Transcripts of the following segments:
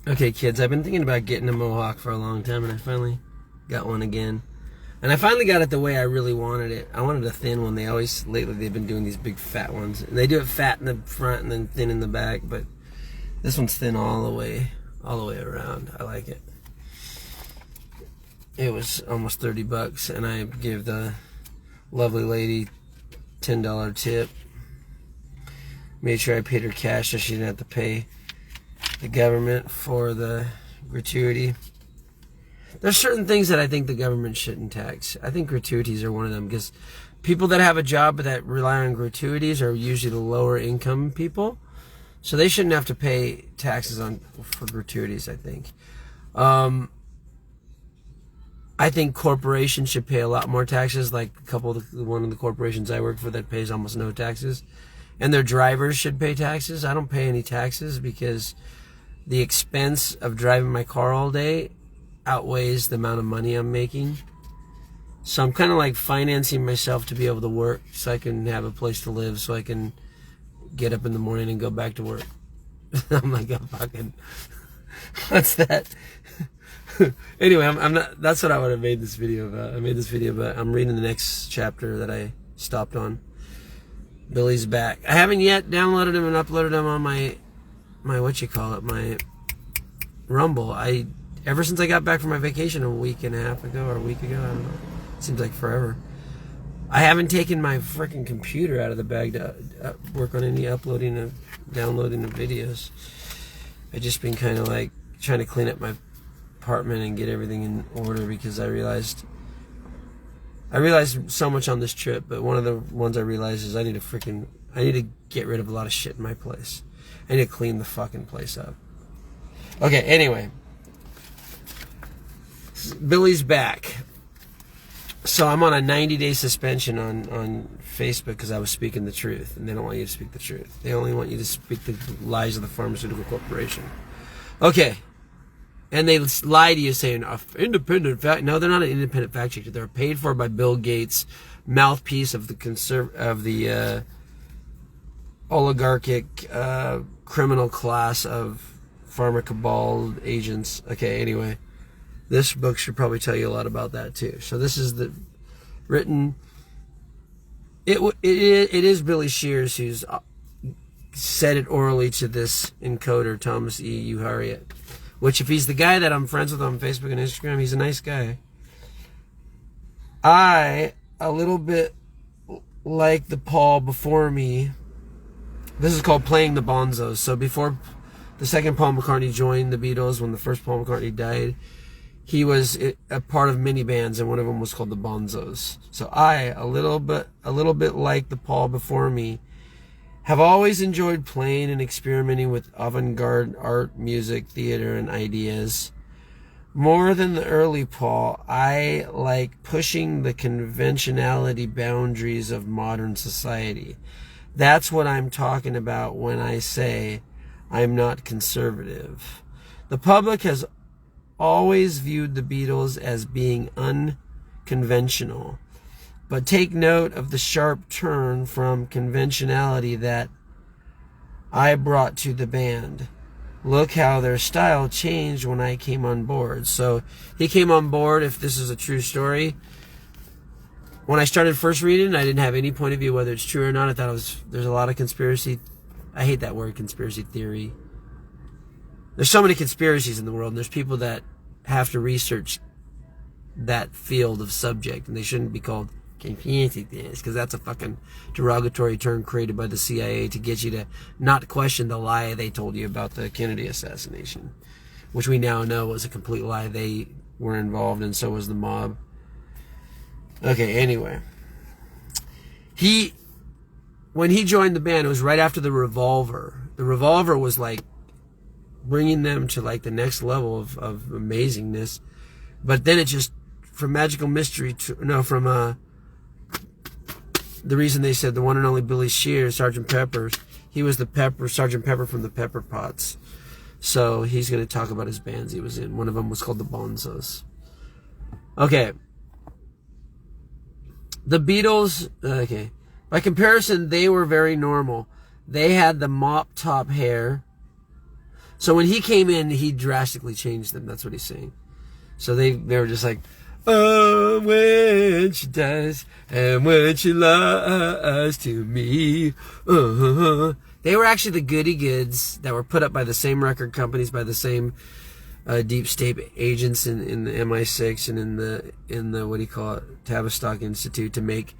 Okay, kids, I've been thinking about getting a mohawk for a long time, and I finally got one again. And I finally got it the way I really wanted it. I wanted a thin one. Lately they've been doing these big fat ones. And they do it fat in the front and then thin in the back, but this one's thin all the way around. I like it. It was almost $30, and I gave the lovely lady $10 tip. Made sure I paid her cash so she didn't have to pay the government for the gratuity. There's certain things that I think the government shouldn't tax. I think gratuities are one of them, because people that have a job that rely on gratuities are usually the lower income people. So they shouldn't have to pay taxes for gratuities, I think. I think corporations should pay a lot more taxes, like one of the corporations I work for that pays almost no taxes. And their drivers should pay taxes. I don't pay any taxes because the expense of driving my car all day outweighs the amount of money I'm making. So I'm kind of like financing myself to be able to work so I can have a place to live, so I can get up in the morning and go back to work. I'm like, I'm fucking, what's that? Anyway, I'm not, that's what I would have made this video about. I made this video about, I'm reading the next chapter that I stopped on. Billy's back. I haven't yet downloaded him and uploaded him on my Rumble. Ever since I got back from my vacation a week and a half ago, or a week ago, I don't know. It seems like forever. I haven't taken my freaking computer out of the bag to work on any uploading and downloading of videos. I've just been kind of like trying to clean up my apartment and get everything in order, because I realized so much on this trip, but one of the ones I realized is I need to get rid of a lot of shit in my place. I need to clean the fucking place up. Okay, anyway. Billy's back. So I'm on a 90-day suspension on Facebook because I was speaking the truth, and they don't want you to speak the truth. They only want you to speak the lies of the pharmaceutical corporation. Okay. And they lie to you saying, independent fact. No, they're not an independent fact checker. They're paid for by Bill Gates, mouthpiece of the oligarchic criminal class of pharma cabal agents. Okay, anyway. This book should probably tell you a lot about that too. So this is the written. It is Billy Shears who's said it orally to this encoder, Thomas E. Harriet. Which, if he's the guy that I'm friends with on Facebook and Instagram, he's a nice guy. A little bit like the Paul before me. This is called Playing the Bonzos. So before the second Paul McCartney joined the Beatles, when the first Paul McCartney died, he was a part of many bands, and one of them was called the Bonzos. So a little bit like the Paul before me, have always enjoyed playing and experimenting with avant-garde art, music, theater, and ideas. More than the early Paul, I like pushing the conventionality boundaries of modern society. That's what I'm talking about when I say I'm not conservative. The public has always viewed the Beatles as being unconventional. But take note of the sharp turn from conventionality that I brought to the band. Look how their style changed when I came on board. So he came on board, if this is a true story. When I started first reading, I didn't have any point of view whether it's true or not. I thought there's a lot of conspiracy. I hate that word, conspiracy theory. There's so many conspiracies in the world, and there's people that have to research that field of subject, and they shouldn't be called conspiracy theories, because that's a fucking derogatory term created by the CIA to get you to not question the lie they told you about the Kennedy assassination, which we now know was a complete lie. They were involved, and so was the mob. Okay, anyway. When he joined the band, it was right after the Revolver. The Revolver was like bringing them to like the next level of amazingness. But then it just, from Magical Mystery the reason they said the one and only Billy Shears, Sgt. Pepper, he was the Sgt. Pepper from the Pepper Pots. So he's going to talk about his bands he was in. One of them was called the Bonzos. Okay. The Beatles, okay. By comparison, they were very normal. They had the mop top hair. So when he came in, he drastically changed them. That's what he's saying. So they were just like, oh, when she does, and when she lies to me. They were actually the goody goods that were put up by the same record companies, by the same deep state agents in the MI6 and in the what do you call it, Tavistock Institute, to make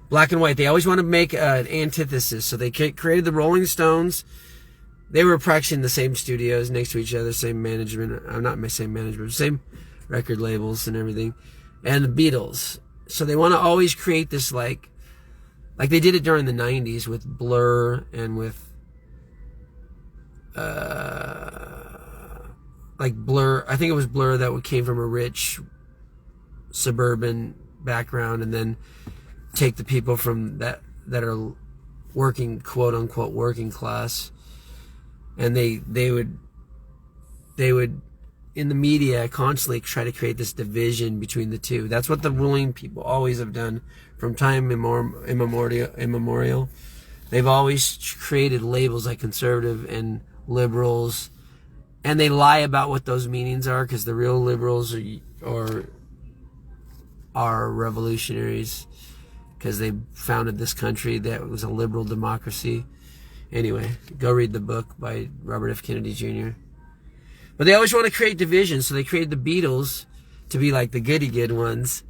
black and white. They always want to make an antithesis. So they created the Rolling Stones. They were practicing the same studios next to each other, same management. Not my same management, same record labels and everything. And the Beatles. So they want to always create this like they did it during the 90s with Blur and with like Blur. I think it was Blur that came from a rich suburban background, and then take the people from that are working, quote unquote, working class, and they would in the media constantly try to create this division between the two. That's what the ruling people always have done from time immemorial. They've always created labels like conservative and liberals, and they lie about what those meanings are, because the real liberals are revolutionaries, because they founded this country that was a liberal democracy. Anyway, go read the book by Robert F. Kennedy Jr. But they always want to create division, so they created the Beatles to be like the goody good ones,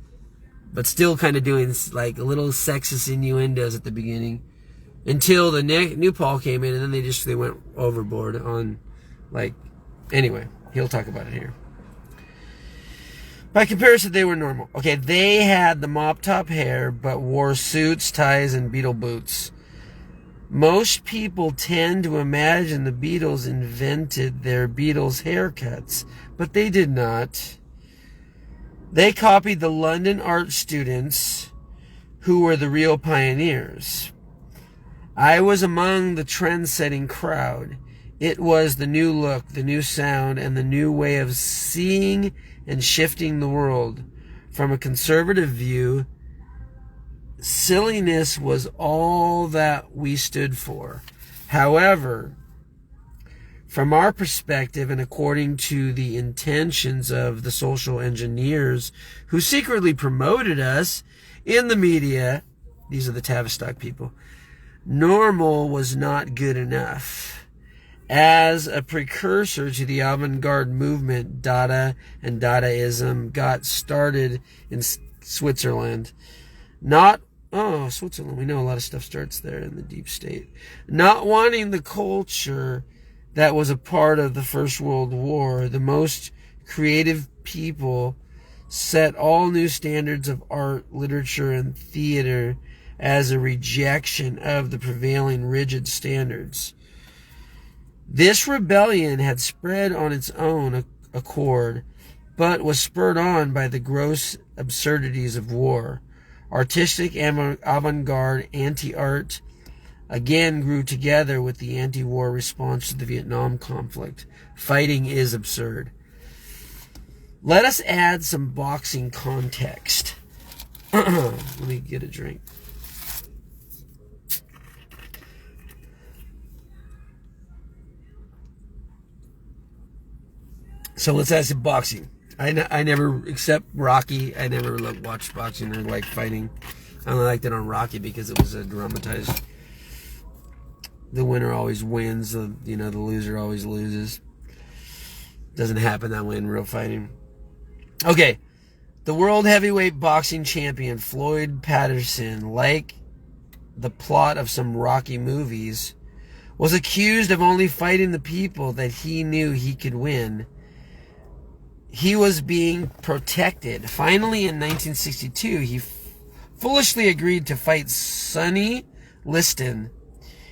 but still kind of doing like little sexist innuendos at the beginning, until the new Paul came in, and then they went overboard on, like, anyway, he'll talk about it here. By comparison, they were normal. Okay, they had the mop top hair, but wore suits, ties, and Beatle boots. Most people tend to imagine the Beatles invented their Beatles haircuts, but they did not. They copied the London art students, who were the real pioneers. I was among the trend-setting crowd. It was the new look, the new sound, and the new way of seeing and shifting the world. From a conservative view, silliness was all that we stood for. However, from our perspective, and according to the intentions of the social engineers who secretly promoted us in the media, these are the Tavistock people, normal was not good enough. As a precursor to the avant-garde movement, Dada and Dadaism got started in Switzerland. Switzerland, we know a lot of stuff starts there in the deep state. Not wanting the culture that was a part of the First World War, the most creative people set all new standards of art, literature, and theater as a rejection of the prevailing rigid standards. This rebellion had spread on its own accord, but was spurred on by the gross absurdities of war. Artistic avant-garde anti-art again grew together with the anti-war response to the Vietnam conflict. Fighting is absurd. Let us add some boxing context. Let me get a drink. So let's add some boxing. I never, except Rocky, I never watched boxing or like fighting. I only liked it on Rocky because it was a dramatized. The winner always wins, the loser always loses. Doesn't happen that way in real fighting. Okay, the world heavyweight boxing champion Floyd Patterson, like the plot of some Rocky movies, was accused of only fighting the people that he knew he could win. He was being protected. Finally, in 1962, he foolishly agreed to fight Sonny Liston.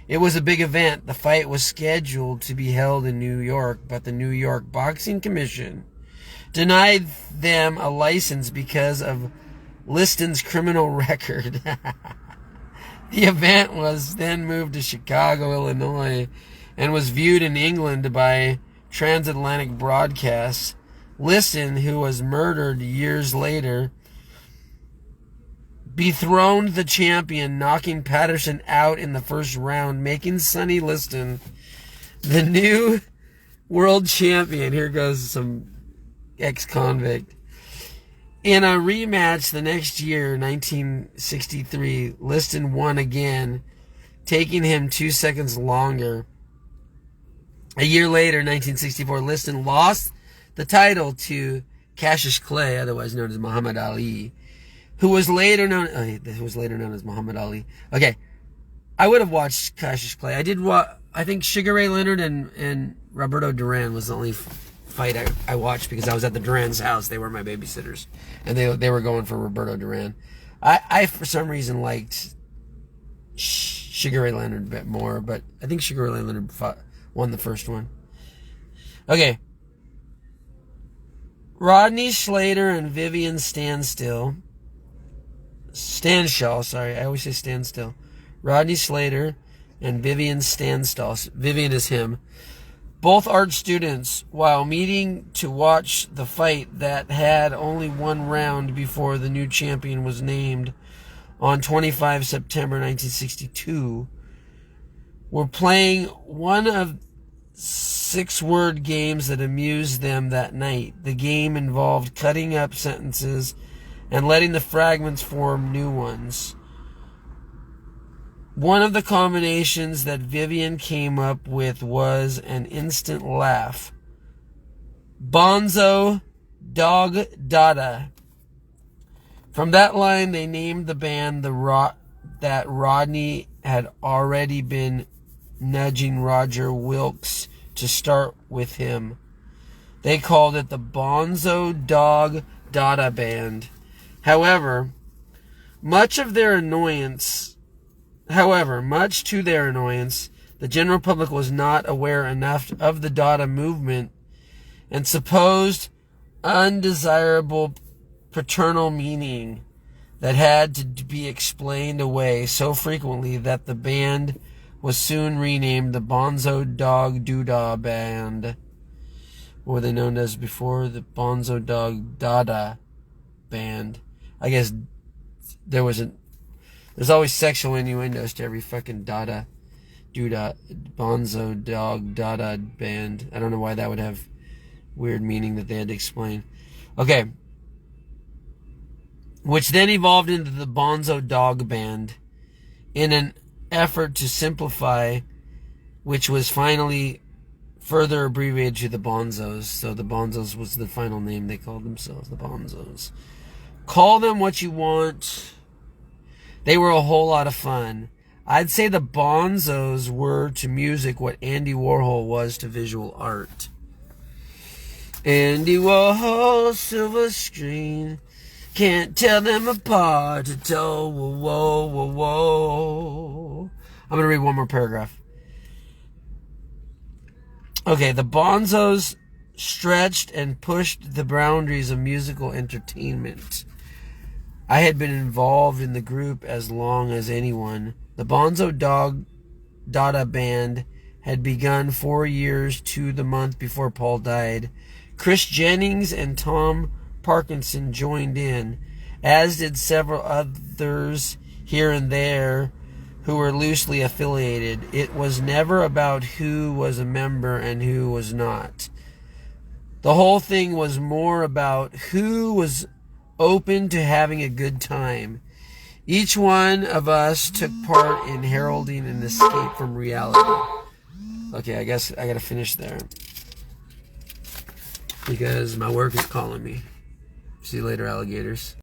It was a big event. The fight was scheduled to be held in New York, but the New York Boxing Commission denied them a license because of Liston's criminal record. The event was then moved to Chicago, Illinois, and was viewed in England by transatlantic broadcasts. Liston, who was murdered years later, dethroned the champion, knocking Patterson out in the first round, making Sonny Liston the new World champion. Here goes some ex-convict. In a rematch the next year, 1963, Liston won again, taking him 2 seconds longer. A year later, 1964, Liston lost the title to Cassius Clay, otherwise known as Muhammad Ali, who was later known as Muhammad Ali. Okay, I would have watched Cassius Clay. I think Sugar Ray Leonard and Roberto Duran was the only fight I watched because I was at the Duran's house. They were my babysitters, and they were going for Roberto Duran. I for some reason liked Sugar Ray Leonard a bit more, but I think Sugar Ray Leonard won the first one. Okay. Rodney Slater and Vivian Stanshall, sorry, I always say Standstill. Rodney Slater and Vivian Stanshall, Vivian is him, both art students, while meeting to watch the fight that had only one round before the new champion was named on 25 September 1962, were playing one of 6 word games that amused them that night. The game involved cutting up sentences and letting the fragments form new ones. One of the combinations that Vivian came up with was an instant laugh. Bonzo Dog Dada. From that line, they named the band that Rodney had already been nudging Roger Wilkes to start with him. They called it the Bonzo Dog Dada Band. However, much to their annoyance, the general public was not aware enough of the Dada movement and supposed undesirable paternal meaning that had to be explained away so frequently that the band was soon renamed the Bonzo Dog Doodah Band. What were they known as before? The Bonzo Dog Dada Band. I guess there's always sexual innuendos to every fucking Dada Doodah Bonzo Dog Dada Band. I don't know why that would have weird meaning that they had to explain. Okay. Which then evolved into the Bonzo Dog Band in an effort to simplify, which was finally further abbreviated to the Bonzos. So the Bonzos was the final name they called themselves, the Bonzos. Call them what you want. They were a whole lot of fun. I'd say the Bonzos were to music what Andy Warhol was to visual art. Andy Warhol, silver screen. Can't tell them apart at all. Whoa, whoa, whoa, whoa. I'm going to read one more paragraph. Okay, the Bonzos stretched and pushed the boundaries of musical entertainment. I had been involved in the group as long as anyone. The Bonzo Dog Dada Band had begun 4 years to the month before Paul died. Chris Jennings and Tom Parkinson joined in, as did several others here and there who were loosely affiliated. It was never about who was a member and who was not. The whole thing was more about who was open to having a good time. Each one of us took part in heralding an escape from reality. Okay, I guess I gotta finish there, because my work is calling me. See you later, alligators.